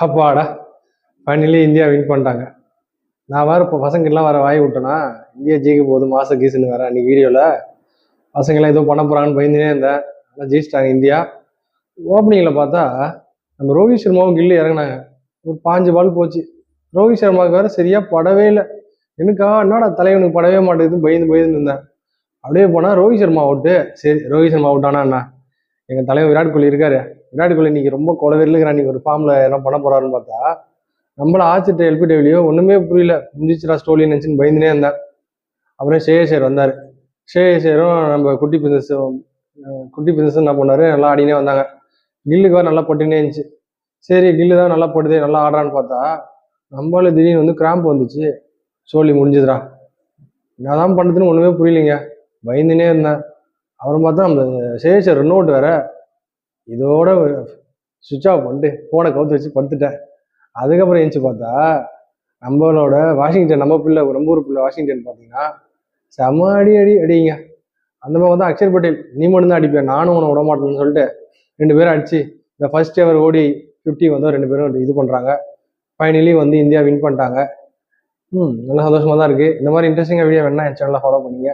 அப்பாடா, finally India win பண்ணிட்டாங்க. நான் வேறு இப்போ பசங்கெல்லாம் வேறு வாய் விட்டேன்னா, இந்தியா ஜெயிக்க போகுது மாச கீசுன்னு வேறு அன்றைக்கி வீடியோவில் பசங்களாம் எதுவும் பண்ண போகிறாங்கன்னு பயந்துனே இருந்தேன். ஆனால் ஜெயிச்சிட்டாங்க இந்தியா. ஓப்பனிங்கில் பார்த்தா நம்ம ரோஹித் சர்மாவும் கில்லு இறங்கினாங்க. ஒரு 5 பால் போச்சு. ரோஹித் சர்மாவுக்கு வேறு சரியாக படவே இல்லை. எனக்கா என்னடா தலைவனுக்கு படவே மாட்டேங்குது பயந்துன்னு இருந்தேன். அப்படியே போனால் ரோஹித் சர்மா அவுட்டு. சரி, ரோஹித் சர்மா அவுட் ஆனால் என்ன, எங்கள் தலைவர் விராட் கோலி இருக்காரு. விராட் கோலி இன்னைக்கு ரொம்ப கொலவெறிலுங்கிறான். இன்னைக்கு ஒரு ஃபார்மில் என்ன பண்ண போகிறாருன்னு பார்த்தா நம்மள ஆச்சிட்டு எல்பிடபிள்யூ ஒன்றுமே புரியல. முடிஞ்சிச்சுடா ஸ்டோலி நினச்சின்னு பயந்துனே இருந்தேன். அப்புறம் ஷேயர் வந்தார். ஷேயரும் நம்ம குட்டி பிசினஸ் என்ன பண்ணார், நல்லா ஆடினே வந்தாங்க. கில்லுக்கு வேறு நல்லா பட்டுனே இருந்துச்சு. சரி, கில்லு தான் நல்லா படுது, நல்லா ஆடுறான்னு பார்த்தா நம்மளால திடீர்னு வந்து கிராம்ப் வந்துச்சு. சோலி முடிஞ்சுதுடா. என்னதான் பண்ணுறதுன்னு ஒன்றுமே புரியலைங்க. பயந்துனே இருந்தேன். அப்புறம் பார்த்தா நம்ம ஷேயர் ரன் அவுட் வேற. இதோட சுவிட்ச் ஆஃப் பண்ணிட்டு ஃபோனை கவுத்து வச்சு படுத்துட்டேன். அதுக்கப்புறம் எழுந்துச்சு பார்த்தா நம்மளோட வாஷிங்டன், நம்ம பிள்ளை ரொம்ப ஒரு பிள்ளை வாஷிங்டன் பார்த்தீங்கன்னா செம அடிங்க. அந்த மாதிரி தான் அக்ஷர் பட்டேல், நீ மட்டும் தான் அடிப்பேன், நானும் உன்னை விட மாட்டேன்னு சொல்லிட்டு 2 பேரும் அடிச்சு இந்த ஃபர்ஸ்ட் எவர் ஓடி 50 வந்து 2 பேரும் இது பண்ணுறாங்க. ஃபைனலி வந்து இந்தியா வின் பண்ணிட்டாங்க. நல்லா சந்தோஷமாக தான் இருக்குது. இந்த மாதிரி இன்ட்ரெஸ்டிங்காக வீடியோ வேணா என் சேனலில் ஃபாலோ பண்ணிங்க.